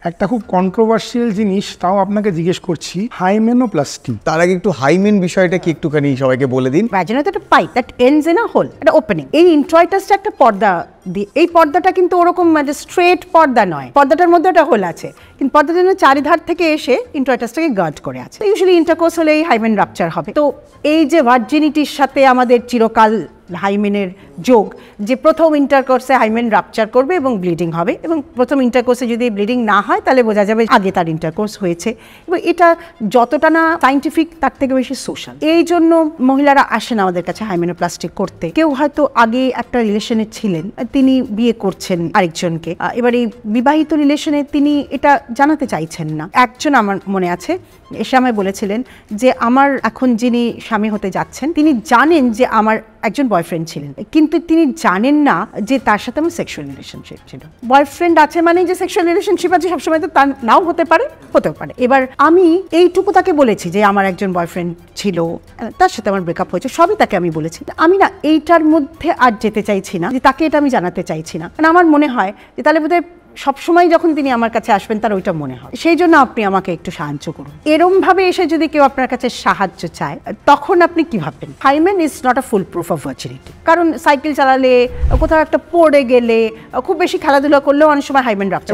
একটা খুব কন্ট্রোভার্সিয়াল জিনিস, তাও আপনাকে জিজ্ঞেস করছি, হাইমেনোপ্লাস্টি। তার আগে একটু হাইমেন বিষয়টা কি একটুখানি সবাইকে বলে দিন। ভ্যাজিনা তো একটা pipe that ends in a hole, একটা ওপেনিং। এই ইন্ট্রয়েটাসটা একটা পর্দা দিয়ে, এই পর্দাটা কিন্তু ওরকম মানে স্ট্রেট পর্দা নয়, পর্দাটার মধ্যে একটা হোল আছে, কিন্তু পর্দাটা যেন চারিধার থেকে এসে ইন্ট্রয়েটাসটাকে গার্ড করে আছে। ইউজুয়ালি ইন্টারকোর্স হলে এই হাইমেন রাপচার হবে। তো এই যে ভার্জিনিটির সাথে আমাদের চিরকাল হাইমেনের যোগ, যে প্রথম ইন্টারকোর্সে হাইমেন রাপচার করবে এবং ব্লিডিং হবে, এবং প্রথম ইন্টারকোর্সে যদি ব্লিডিং না হয় তাহলে বোঝা যাবে আগে তার ইন্টারকোর্স হয়েছে। এবং এটা যতটা না সাইন্টিফিক তার থেকে বেশি সোশ্যাল। এই জন্য মহিলারা আসেন আমাদের কাছে হাইমেনোপ্লাস্টি করতে। কেউ হয়তো আগে একটা রিলেশনে ছিলেন, তিনি বিয়ে করছেন আরেকজনকে, এবার এই বিবাহিত রিলেশনে তিনি এটা জানাতে চাইছেন না। একজন আমার মনে আছে এসে আমায় বলেছিলেন যে আমার এখন যিনি স্বামী হতে যাচ্ছেন তিনি জানেন যে আমার একজন বয়ফ্রেন্ড ছিলেন, কিন্তু তিনি জানেন না যে তার সাথে আমার সেক্সুয়াল রিলেশনশিপ ছিল। বয়ফ্রেন্ড আছে মানে যে সেক্সুয়াল রিলেশনশিপ আছে সবসময় তো তা নাও হতে পারে, হতেও পারে। এবার আমি এইটুকু তাকে বলেছি যে আমার একজন বয়ফ্রেন্ড ছিল, তার সাথে আমার ব্রেকআপ হয়েছে, সবই তাকে আমি বলেছি। আমি না এইটার মধ্যে আর যেতে চাইছি না, যে তাকে এটা আমি জানাতে চাইছি না, কারণ আমার মনে হয় যে তাহলে বোধহয় সবসময় যখন তিনি আমার কাছে আসবেন তার ওইটা মনে হয়। সেই জন্য আপনি আমাকে একটু সাহায্য করুন। এরম ভাবে এসে যদি কেউ আপনার কাছে সাহায্য চায় তখন আপনি কি ভাববেন? Hymen is not a full proof of virginity. কারণ সাইকেল চালালে, কোথাও একটা পড়ে গেলে, খুব বেশি খেলাধুলা করলেও অনেক সময় হাইমেন রাপচার